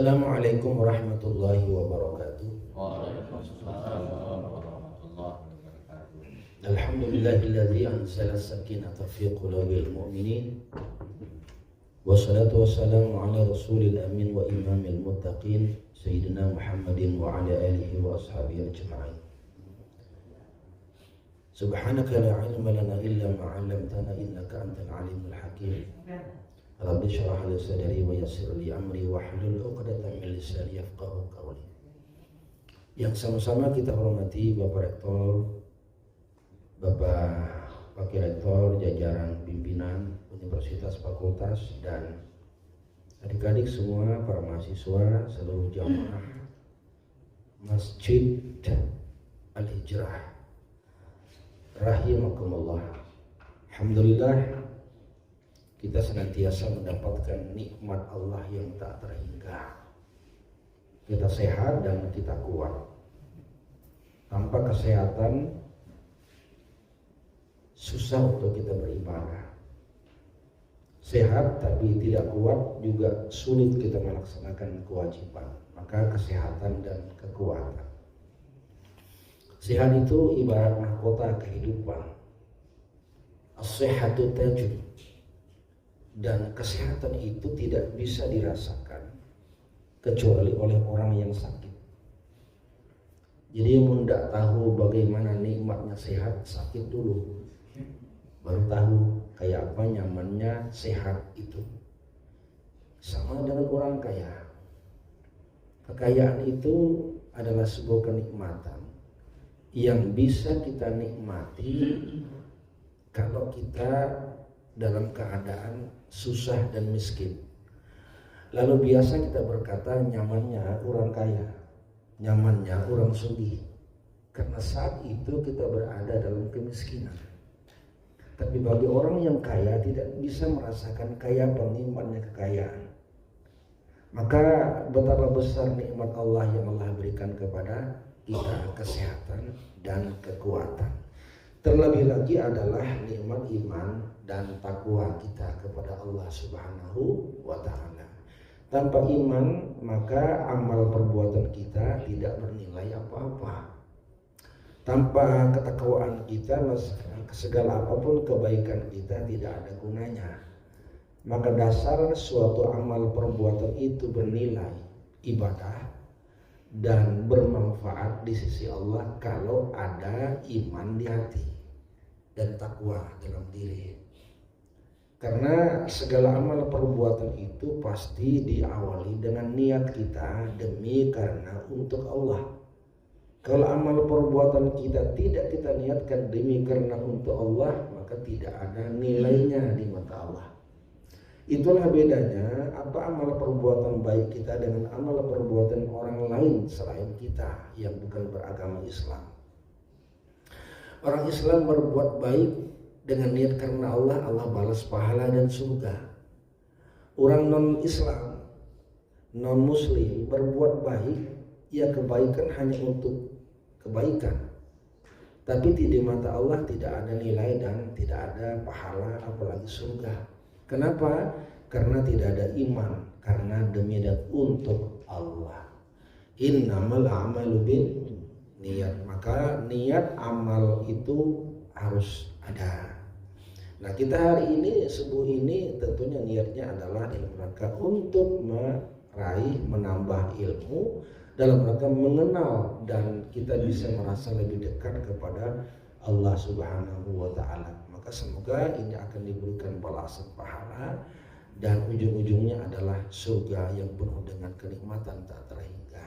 Assalamualaikum warahmatullahi wabarakatuh. Waalaikumsalam warahmatullahi wabarakatuh. Alhamdulillahilladzi anzala sakinata fi qulubil mu'minin. Wassalatu wassalamu ala rasulil amin wa imamil muttaqin Sayyidina Muhammadin wa ala alihi wa ashabihi ajma'in. Subhanaka la ilma lana illa ma 'allamtana innaka antal alimul hakim. Rabbi syrah li sadri wa yassir li amri wahlul 'uqdatam min lisani yafqahu qawli. Yang sama-sama kita hormati Bapak Rektor, Bapak Wakil Rektor, jajaran pimpinan Universitas Fakultas, dan adik-adik semua, para mahasiswa, seluruh jamaah Masjid Al-Hijrah rahimakumullah. Alhamdulillah, kita senantiasa mendapatkan nikmat Allah yang tak terhingga. Kita sehat dan kita kuat. Tanpa kesehatan susah untuk kita beribadah. Sehat tapi tidak kuat juga sulit kita melaksanakan kewajiban. Maka kesehatan dan kekuatan. Sehat itu ibarat mahkota kehidupan. As-sihhatu tajud. Dan kesehatan itu tidak bisa dirasakan kecuali oleh orang yang sakit. Jadi yang tidak tahu bagaimana nikmatnya sehat, sakit dulu, baru tahu kayak apa nyamannya sehat itu. Sama dengan orang kaya. Kekayaan itu adalah sebuah kenikmatan yang bisa kita nikmati kalau kita dalam keadaan susah dan miskin. Lalu biasa kita berkata nyamannya orang kaya, nyamannya orang sugih, karena saat itu kita berada dalam kemiskinan. Tapi bagi orang yang kaya tidak bisa merasakan kaya nikmatnya kekayaan. Maka betapa besar nikmat Allah yang Allah berikan kepada kita, kesehatan dan kekuatan. Terlebih lagi adalah nikmat iman dan takwa kita kepada Allah Subhanahu wa ta'ala. Tanpa iman maka amal perbuatan kita tidak bernilai apa-apa. Tanpa ketakwaan kita segala apapun kebaikan kita tidak ada gunanya. Maka dasar suatu amal perbuatan itu bernilai ibadah dan bermanfaat di sisi Allah kalau ada iman di hati dan takwa dalam diri. Karena segala amal perbuatan itu pasti diawali dengan niat kita demi karena untuk Allah. Kalau amal perbuatan kita tidak kita niatkan demi karena untuk Allah, maka tidak ada nilainya di mata Allah. Itulah bedanya apa amal perbuatan baik kita dengan amal perbuatan orang lain selain kita yang bukan beragama Islam. Orang Islam berbuat baik dengan niat karena Allah, Allah balas pahala dan surga. Orang non-Islam, non-Muslim berbuat baik, ya kebaikan hanya untuk kebaikan. Tapi di mata Allah tidak ada nilai dan tidak ada pahala apalagi surga. Kenapa? Karena tidak ada iman, karena demi dan untuk Allah. Innamal a'malu bin niat. Maka niat amal itu harus ada. Nah, kita hari ini subuh ini tentunya niatnya adalah dalam rangka untuk meraih, menambah ilmu, dalam rangka mengenal dan kita bisa merasa lebih dekat kepada Allah Subhanahu wa ta'ala. Maka semoga ini akan diberikan balasan pahala dan ujung-ujungnya adalah surga yang penuh dengan kenikmatan tak terhingga.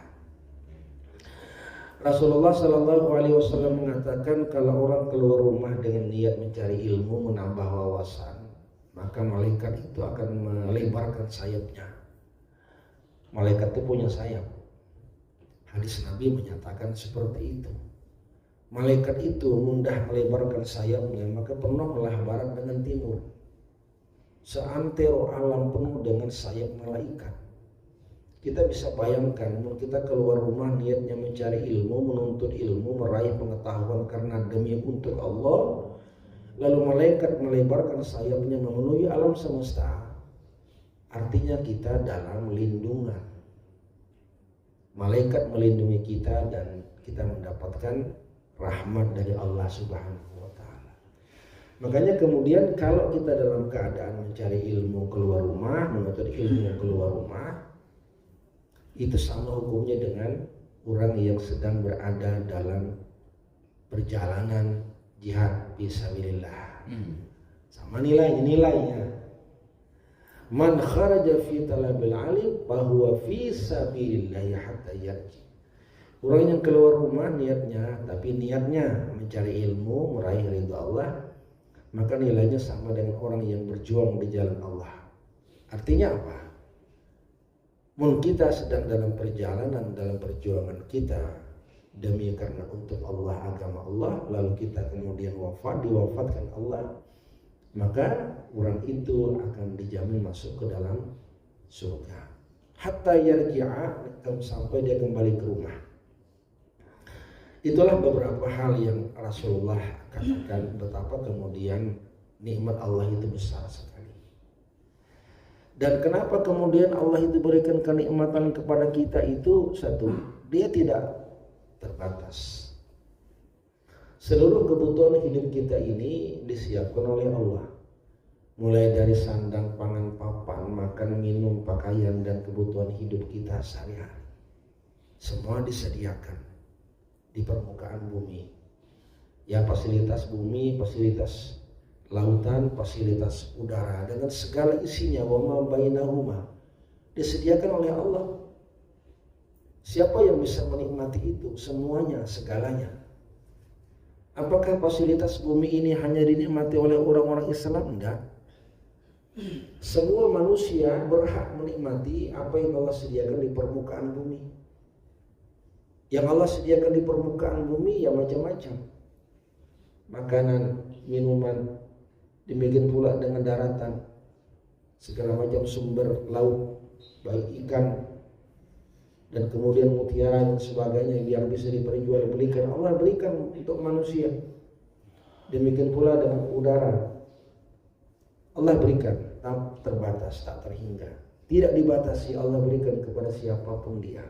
Rasulullah Shallallahu Alaihi Wasallam mengatakan kalau orang keluar rumah dengan niat mencari ilmu, menambah wawasan, maka malaikat itu akan melebarkan sayapnya. Malaikat itu punya sayap. Hadis Nabi menyatakan seperti itu. Malaikat itu mudah melebarkan sayapnya, maka penuhlah barat dengan timur. Seantero alam penuh dengan sayap malaikat. Kita bisa bayangkan, kita keluar rumah niatnya mencari ilmu, menuntut ilmu, meraih pengetahuan karena demi untuk Allah. Lalu malaikat melebarkan sayapnya memenuhi alam semesta. Artinya kita dalam lindungan. malaikat melindungi kita, dan kita mendapatkan rahmat dari Allah Subhanahu wa taala. Makanya kemudian kalau kita dalam keadaan mencari ilmu keluar rumah, menuntut ilmu keluar rumah, itu sama hukumnya dengan orang yang sedang berada dalam perjalanan jihad fisabilillah. Sama nilainya. Man kharaja fi talabil alim fahuwa fi sabilillah hatta yarji. Orang yang keluar rumah niatnya mencari ilmu, meraih ridha Allah, maka nilainya sama dengan orang yang berjuang di jalan Allah. Artinya apa? Mun kita sedang dalam perjalanan, dalam perjuangan kita demi karena untuk Allah, agama Allah, lalu kita kemudian diwafatkan Allah, maka orang itu akan dijamin masuk ke dalam surga. Hatta yarji'a, sampai dia kembali ke rumah. Itulah beberapa hal yang Rasulullah katakan betapa kemudian nikmat Allah itu besar sekali. Dan kenapa kemudian Allah itu berikan kenikmatan kepada kita itu, satu, dia tidak terbatas. Seluruh kebutuhan hidup kita ini disiapkan oleh Allah. Mulai dari sandang, pangan, papan, makan, minum, pakaian, dan kebutuhan hidup kita sehari-hari. Semua disediakan di permukaan bumi. Ya, fasilitas bumi, fasilitas lautan, fasilitas udara, dengan segala isinya, wa ma bainahuma, disediakan oleh Allah. Siapa yang bisa menikmati itu? Semuanya, segalanya. Apakah fasilitas bumi ini hanya dinikmati oleh orang-orang Islam? Enggak. Semua manusia berhak menikmati apa yang Allah sediakan di permukaan bumi. Yang Allah sediakan di permukaan bumi ya macam-macam. Makanan, minuman, demikian pula dengan daratan, segala macam sumber laut, baik ikan dan kemudian mutiara dan sebagainya yang bisa diperjualbelikan, Allah berikan untuk manusia. Demikian pula dengan udara, Allah berikan, tak terbatas, tak terhingga, tidak dibatasi. Allah berikan kepada siapapun dia.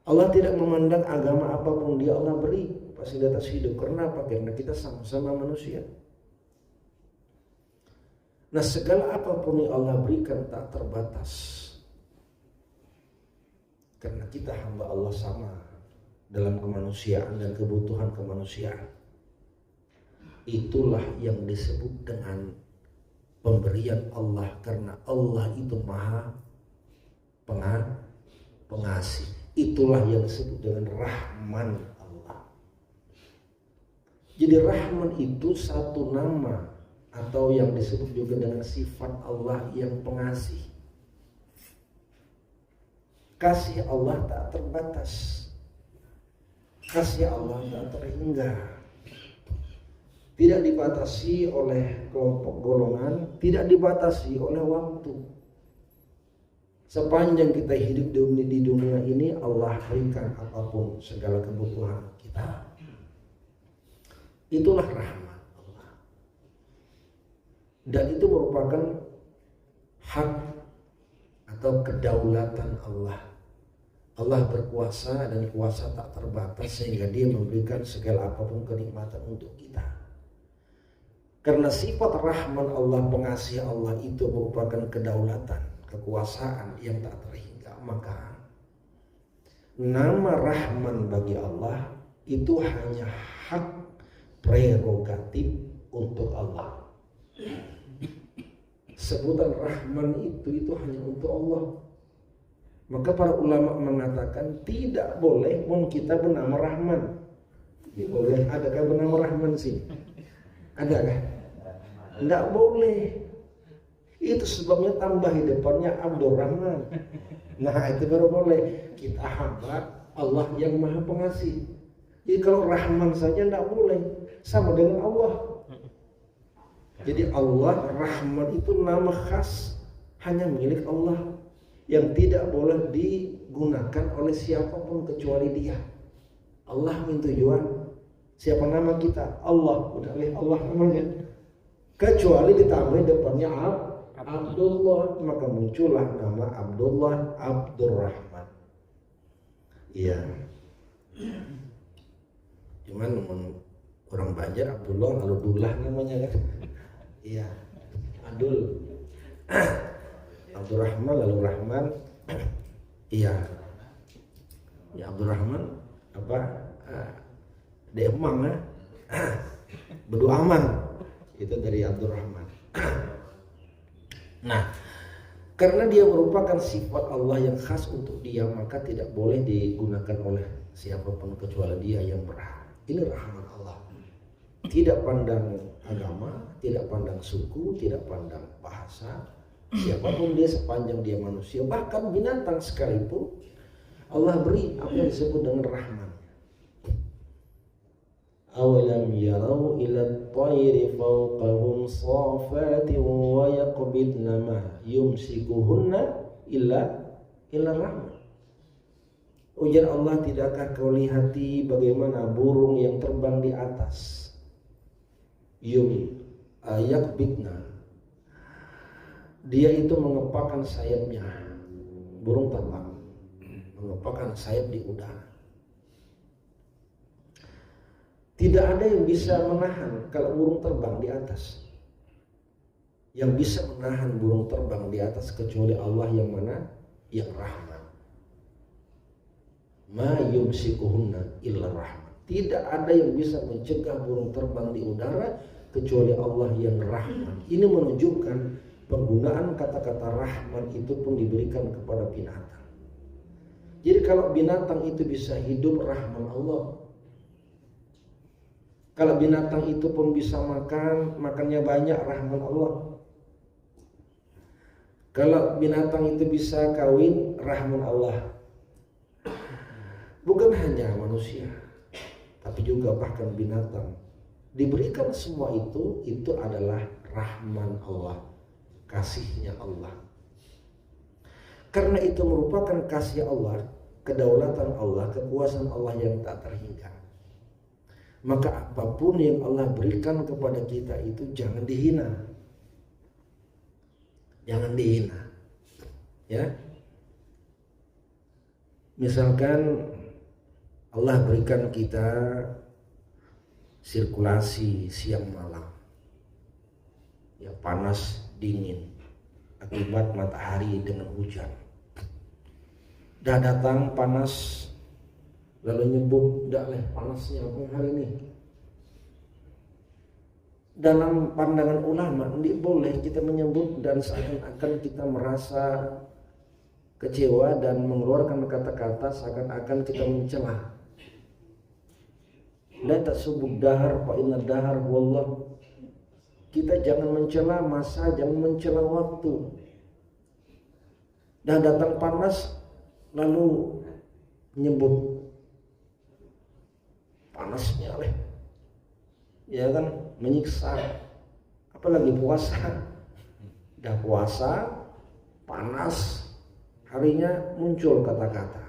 Allah tidak memandang agama apapun dia, Allah beri fasilitas hidup. Karena apa? Karena kita sama-sama manusia. Nah, segala apapun yang Allah berikan tak terbatas. Karena kita hamba Allah sama dalam kemanusiaan dan kebutuhan kemanusiaan. Itulah yang disebut dengan pemberian Allah, karena Allah itu maha pengasih. Itulah yang disebut dengan Rahman Allah. Jadi Rahman itu satu nama atau yang disebut juga dengan sifat Allah yang pengasih. Kasih Allah tak terbatas. Kasih Allah tak terhingga. Tidak dibatasi oleh kelompok golongan, tidak dibatasi oleh waktu. Sepanjang kita hidup di dunia ini, Allah berikan apapun segala kebutuhan kita. Itulah rahmat Allah. Dan itu merupakan hak atau kedaulatan Allah. Allah berkuasa dan kuasa tak terbatas sehingga dia memberikan segala apapun kenikmatan untuk kita. Karena sifat Rahman Allah, pengasih Allah itu merupakan kedaulatan, kekuasaan yang tak terhingga, maka nama Rahman bagi Allah itu hanya hak prerogatif untuk Allah. Sebutan Rahman itu hanya untuk Allah. Maka para ulama mengatakan tidak boleh pun kita bernama Rahman. Boleh, adakah bernama Rahman sih? Adakah? Tidak boleh. Itu sebabnya tambah di depannya Abdurrahman. Nah, itu baru boleh. Kita hamba Allah yang maha pengasih. Jadi kalau Rahman saja tidak boleh, sama dengan Allah. Jadi Allah Rahman itu nama khas, hanya milik Allah, yang tidak boleh digunakan oleh siapapun kecuali dia. Allah tujuan. Siapa nama kita? Allah. Udah Allah namanya. Kecuali ditambah depannya Abdullah, maka muncullah nama Abdullah, Abdurrahman. Iya. Cuman orang Banjar Abdullah lalu Dullah namanya kan. Iya. Abdul. Abdurrahman lalu Rahman. Iya. Ya Abdurrahman apa? Demang ya. Bedu aman. Itu dari Abdurrahman. Nah, karena dia merupakan sifat Allah yang khas untuk dia, maka tidak boleh digunakan oleh siapapun kecuali dia yang berhak. Ini rahmat Allah. Tidak pandang agama, tidak pandang suku, tidak pandang bahasa. Siapapun dia sepanjang dia manusia, bahkan binatang sekalipun Allah beri apa yang disebut dengan rahmat. Awalam yarau ila at-tayri fawqahum safatin wa yaqbidna ma yumsikuhunna illa rahmat. Ujar Allah, tidakkah kau lihati bagaimana burung yang terbang di atas? Yaqbidna, dia itu mengepakkan sayapnya. Burung terbang mengepakkan sayap di udara. Tidak ada yang bisa menahan kalau burung terbang di atas. Yang bisa menahan burung terbang di atas kecuali Allah yang mana? Yang rahman. Ma yumsikuhunna illa rahman. Tidak ada yang bisa mencegah burung terbang di udara kecuali Allah yang rahman. Ini menunjukkan penggunaan kata-kata rahman itu pun diberikan kepada binatang. Jadi kalau binatang itu bisa hidup, rahman Allah. Kalau binatang itu pun bisa makan, makannya banyak, rahman Allah. Kalau binatang itu bisa kawin, rahman Allah. Bukan hanya manusia, tapi juga bahkan binatang. Diberikan semua itu adalah rahman Allah, kasihnya Allah. Karena itu merupakan kasih Allah, kedaulatan Allah, kekuasaan Allah yang tak terhingga. Maka apapun yang Allah berikan kepada kita itu jangan dihina. Jangan dihina. Ya. Misalkan Allah berikan kita sirkulasi siang malam. Ya, panas dingin akibat matahari dengan hujan. Dah datang panas, lalu nyebut, "Dak leh panasnya apa hari ini?" Dalam pandangan ulama, tidak boleh kita menyebut dan seakan-akan kita merasa kecewa dan mengeluarkan kata-kata seakan-akan kita mencela. La tasubud dahar fa inna dahar wallah. Kita jangan mencela masa, jangan mencela waktu. Dan datang panas lalu menyebut panasnya leh, ya kan, menyiksa. Apalagi puasa, dah puasa panas, harinya muncul kata-kata.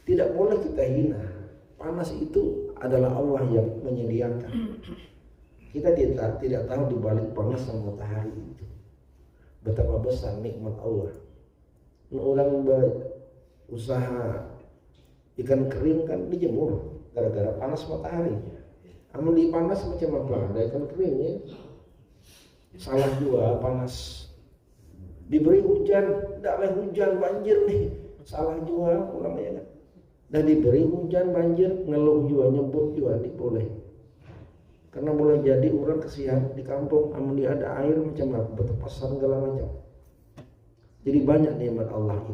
Tidak boleh kita hina. Panas itu adalah Allah yang menyediakan. Kita tidak tahu di balik panas dan matahari itu betapa besar nikmat Allah. Orang berusaha ikan kering kan dijemur gara-gara panas matahari. Amun di panas macam apa? Ada ikan kering ya. Salah juga panas. Diberi hujan, tidak boleh hujan, banjir nih. Salah juga ulamanya kan. Dan diberi hujan, banjir, ngeluh juga, nyebut juga boleh. Karena boleh jadi orang kesian di kampung, amun dia ada air macam apa, bertepasan segala macam. Jadi banyak nikmat Allah itu.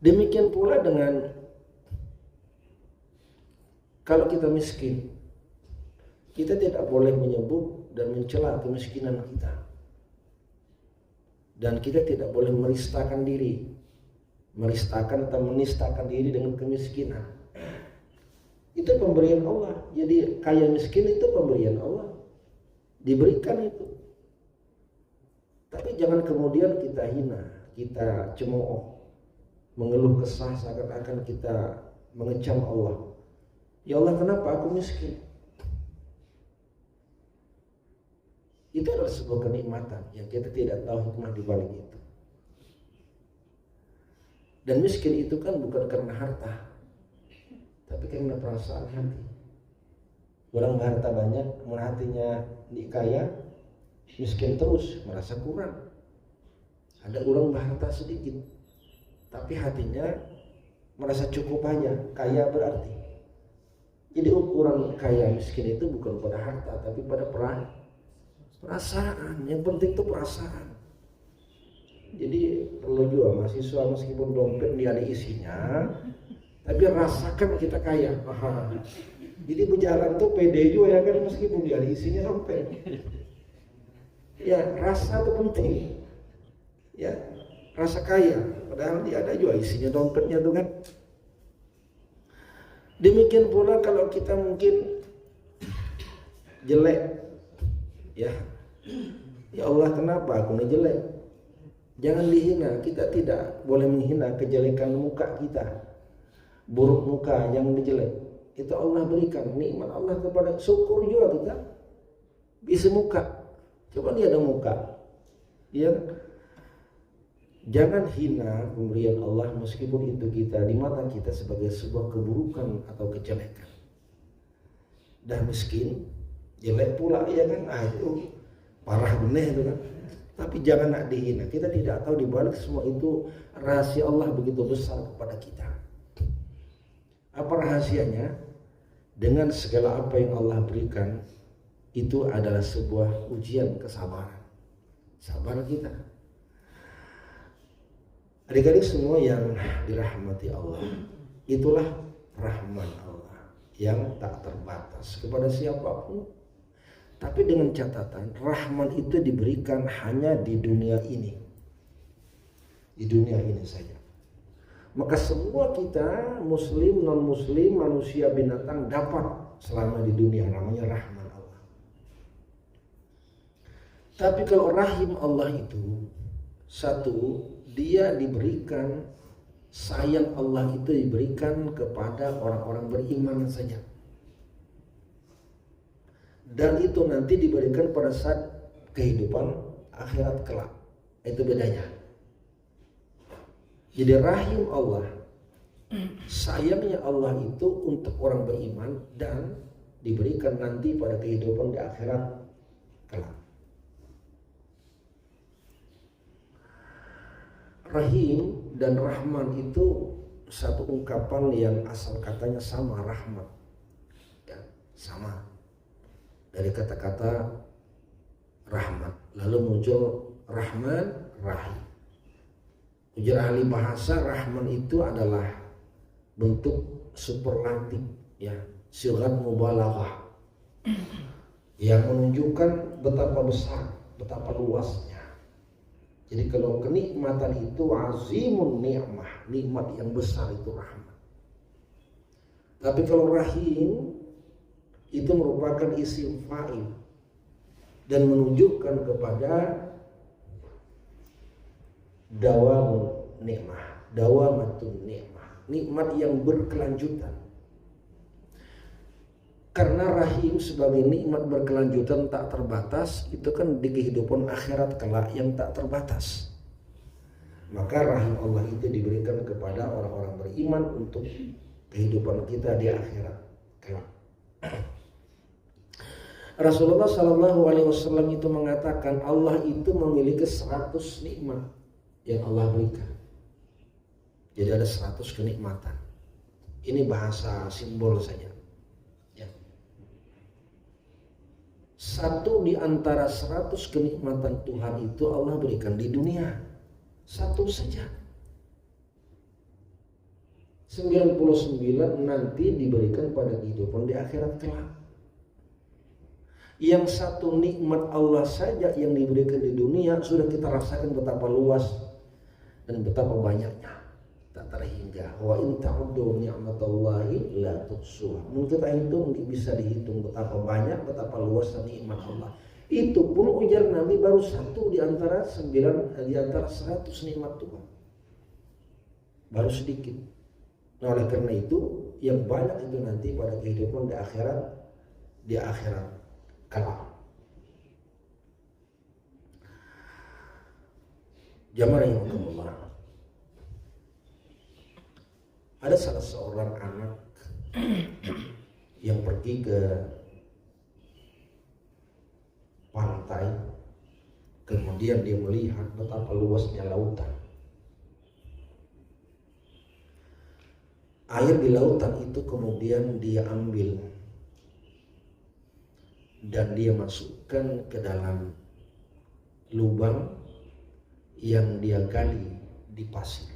Demikian pula dengan kalau kita miskin, kita tidak boleh menyebut dan mencela kemiskinan kita. Dan kita tidak boleh meristakan diri, meristakan atau menistakan diri dengan kemiskinan. Itu pemberian Allah. Jadi kaya miskin itu pemberian Allah, diberikan itu. Tapi jangan kemudian kita hina, kita cemooh, mengeluh kesah seakan-akan kita mengecam Allah. Ya Allah, kenapa aku miskin? Itu adalah sebuah kenikmatan yang kita tidak tahu hikmah di balik itu. Dan miskin itu kan bukan karena harta, tapi karena perasaan hati. Orang berharta banyak, hatinya kaya, miskin terus, merasa kurang. Ada orang berharta sedikit, tapi hatinya merasa cukup aja, kaya berarti. Jadi ukuran kaya miskin itu bukan pada harta, tapi pada perasaan. Yang penting itu perasaan. Jadi perlu juga mahasiswa meskipun dompet dia ada isinya, tapi rasakan kita kaya. Jadi berjalan tuh pede juga ya kan, meskipun dia ada isinya dompet. Ya rasa itu penting. Ya rasa kaya, padahal dia ada juga isinya dompetnya tuh kan. Demikian pula kalau kita mungkin jelek, ya Allah kenapa aku ini jelek? Jangan dihina, kita tidak boleh menghina kejelekan muka kita, buruk muka yang jelek. Itu Allah berikan nikmat Allah kepada, syukur juga kita bisa muka. Coba dia ada muka, ya. Jangan hina pemberian Allah meskipun itu kita di mata kita sebagai sebuah keburukan atau kejelekan. Dah miskin, jelek pula ya kan, itu parah bener itu kan. Tapi jangan nak dihina. Kita tidak tahu di balik semua itu rahasia Allah begitu besar kepada kita. Apa rahasianya? Dengan segala apa yang Allah berikan, itu adalah sebuah ujian kesabaran. Sabar kita. Adik-adik semua yang dirahmati Allah, itulah rahmat Allah yang tak terbatas kepada siapapun. Tapi dengan catatan, rahmat itu diberikan hanya di dunia ini. Di dunia ini saja. Maka semua kita, muslim, non-muslim, manusia, binatang, dapat selama di dunia, namanya rahmat Allah. Tapi kalau rahim Allah itu, satu, dia diberikan, sayang Allah itu diberikan kepada orang-orang beriman saja. Dan itu nanti diberikan pada saat kehidupan akhirat kelak. Itu bedanya. Jadi rahim Allah, sayangnya Allah itu untuk orang beriman dan diberikan nanti pada kehidupan di akhirat kelak. Rahim dan Rahman itu satu ungkapan yang asal katanya sama, rahmat, ya, sama dari kata-kata rahmat, lalu muncul Rahman, Rahim. Ujar ahli bahasa, Rahman itu adalah bentuk superlatif, ya, sigat mubalaghah, yang menunjukkan betapa besar, betapa luasnya. Jadi kalau kenikmatan itu azimun ni'mah, nikmat yang besar itu rahmat. Tapi kalau rahim itu merupakan isim fa'il dan menunjukkan kepada dawamun ni'mah, dawamatun ni'mah, nikmat yang berkelanjutan. Karena rahim sebagai nikmat berkelanjutan tak terbatas, itu kan di kehidupan akhirat kelak yang tak terbatas. Maka rahim Allah itu diberikan kepada orang-orang beriman untuk kehidupan kita di akhirat kelak. Rasulullah SAW itu mengatakan Allah itu memiliki 100 nikmat yang Allah berikan. Jadi ada 100 kenikmatan. Ini bahasa simbol saja. Satu di antara 100 kenikmatan Tuhan itu Allah berikan di dunia. Satu saja. 99 nanti diberikan pada kehidupan di akhirat kelak. Yang satu nikmat Allah saja yang diberikan di dunia sudah kita rasakan betapa luas dan betapa banyaknya. Tak terhingga. Wa in ta'uddu ni'matallahi la tuhsuha. Mungkin kita hitung bisa dihitung betapa banyak, betapa luas nikmat Allah. Itu pun ujar Nabi baru satu di antara 100 nikmat Tuhan. Baru sedikit. Nah, oleh karena itu yang banyak itu nanti pada kehidupan di akhirat kelak. Jamaah yang Allah. Ada salah seorang anak yang pergi ke pantai, kemudian dia melihat betapa luasnya lautan. Air di lautan itu kemudian dia ambil dan dia masukkan ke dalam lubang yang dia gali di pasir.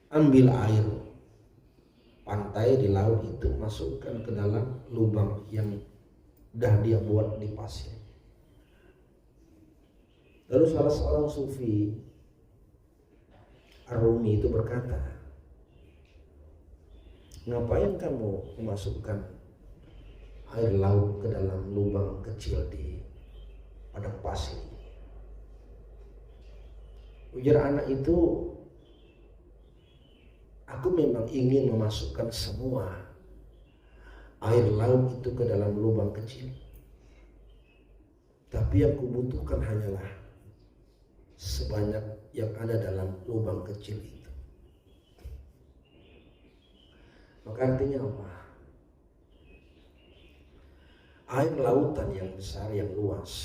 Ambil air pantai di laut itu, masukkan ke dalam lubang yang dah dia buat di pasir. Lalu salah seorang sufi Ar-Rumi itu berkata, ngapain kamu memasukkan air laut ke dalam lubang kecil di padang pasir? Ujar anak itu, aku memang ingin memasukkan semua air laut itu ke dalam lubang kecil, tapi yang kubutuhkan hanyalah sebanyak yang ada dalam lubang kecil itu. Maka artinya apa? Air lautan yang besar, yang luas,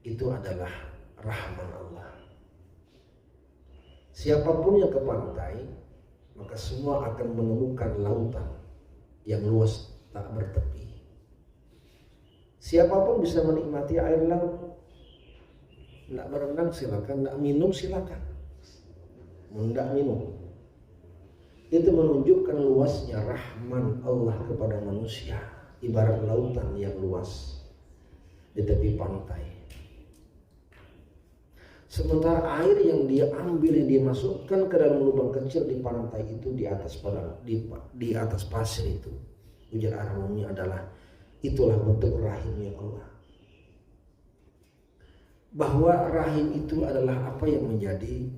itu adalah rahman Allah. Siapapun yang ke pantai, maka semua akan menemukan lautan yang luas tak bertepi. Siapapun bisa menikmati air laut. Nak berenang silakan, nak minum silakan. Tidak minum. Itu menunjukkan luasnya rahman Allah kepada manusia, ibarat lautan yang luas di tepi pantai. Sementara air yang dia ambil, yang dia masukkan ke dalam lubang kecil di pantai itu, di atas di atas pasir itu, ujar Ar-Rumi adalah itulah bentuk rahimnya Allah. Bahwa rahim itu adalah apa yang menjadi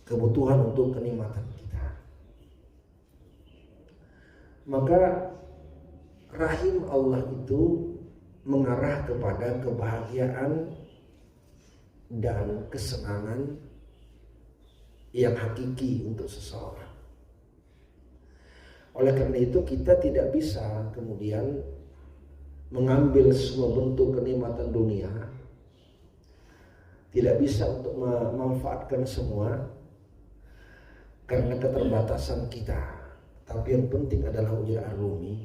kebutuhan untuk kenikmatan kita. Maka rahim Allah itu mengarah kepada kebahagiaan dan kesenangan yang hakiki untuk seseorang. Oleh karena itu kita tidak bisa kemudian mengambil semua bentuk kenikmatan dunia, tidak bisa untuk memanfaatkan semua karena keterbatasan kita. Tapi yang penting adalah ujar Ar-Rumi,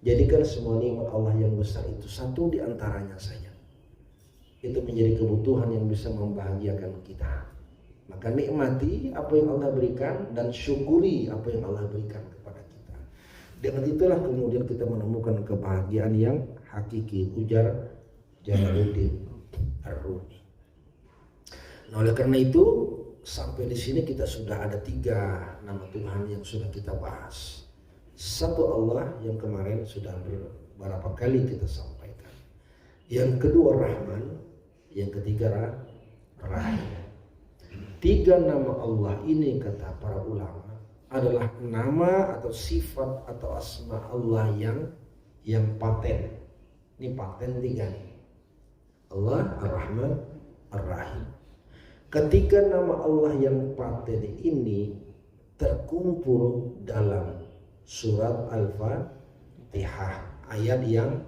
jadikan semua nikmat Allah yang besar itu satu di antaranya saja. Itu menjadi kebutuhan yang bisa membahagiakan kita. Maka nikmati apa yang Allah berikan dan syukuri apa yang Allah berikan kepada kita. Dengan itulah kemudian kita menemukan kebahagiaan yang hakiki, ujar Jalaluddin Ar-Rumi. Nah, oleh karena itu sampai di sini kita sudah ada 3 nama Tuhan yang sudah kita bahas. Satu Allah yang kemarin sudah beberapa kali kita sampaikan. Yang kedua Rahman. Yang ketiga Rahim. 3 nama Allah ini kata para ulama adalah nama atau sifat atau asma Allah yang paten. Ini paten 3 nih. Allah, Ar-Rahman, Ar-Rahim. Ketiga nama Allah yang paten ini terkumpul dalam surat Al-Fatihah ayat yang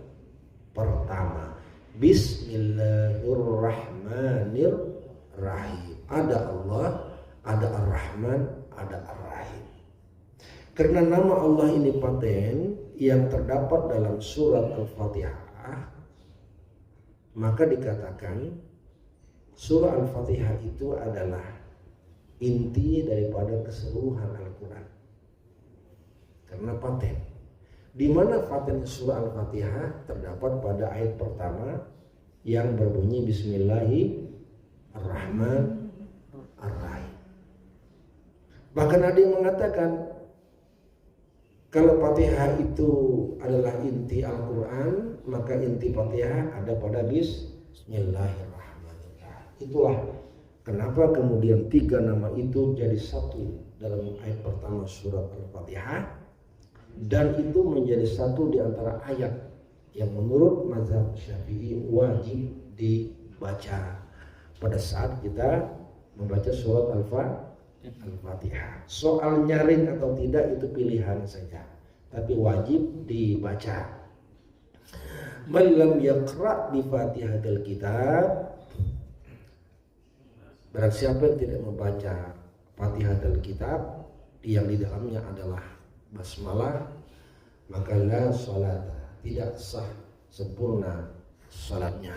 pertama. Bismillahirrahmanirrahim. Ada Allah, ada Ar-Rahman, ada Ar-Rahim. Karena nama Allah ini paten yang terdapat dalam surat Al-Fatihah, maka dikatakan surah Al-Fatihah itu adalah inti daripada keseluruhan Al-Quran. Karena paten. Di mana paten surah Al-Fatihah terdapat pada ayat pertama yang berbunyi Bismillahirrahmanirrahim. Bahkan ada yang mengatakan kalau Fatihah itu adalah inti Al-Quran, maka inti Fatihah ada pada Bismillahirrahmanirrahim. Itulah kenapa kemudian 3 nama itu jadi satu dalam ayat pertama surat Al-Fatihah. Dan itu menjadi satu di antara ayat yang menurut mazhab Syafi'i wajib dibaca pada saat kita membaca surat Al-Fatihah. Soal nyaring atau tidak itu pilihan saja, tapi wajib dibaca. Man lam yaqra bi Fatihatil Kitab, barang siapa yang tidak membaca Fatihatul Kitab yang di dalamnya adalah basmalah, maka la salata, tidak sah sempurna salatnya.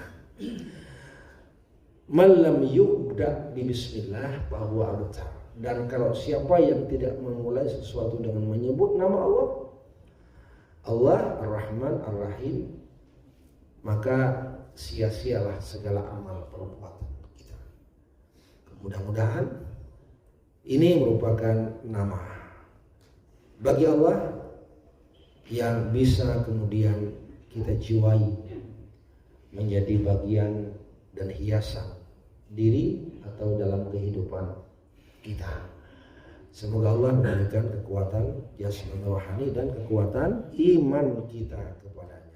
Man lam yubda bi bismillah bahwa abtar, dan kalau siapa yang tidak memulai sesuatu dengan menyebut nama Allah, Allah Ar-Rahman Ar-Rahim, maka sia-sialah segala amal perbuatan kita. Mudah-mudahan ini merupakan nama bagi Allah yang bisa kemudian kita jiwai menjadi bagian dan hiasan diri atau dalam kehidupan kita. Semoga Allah memberikan kekuatan jasmani rohani dan kekuatan iman kita kepadanya.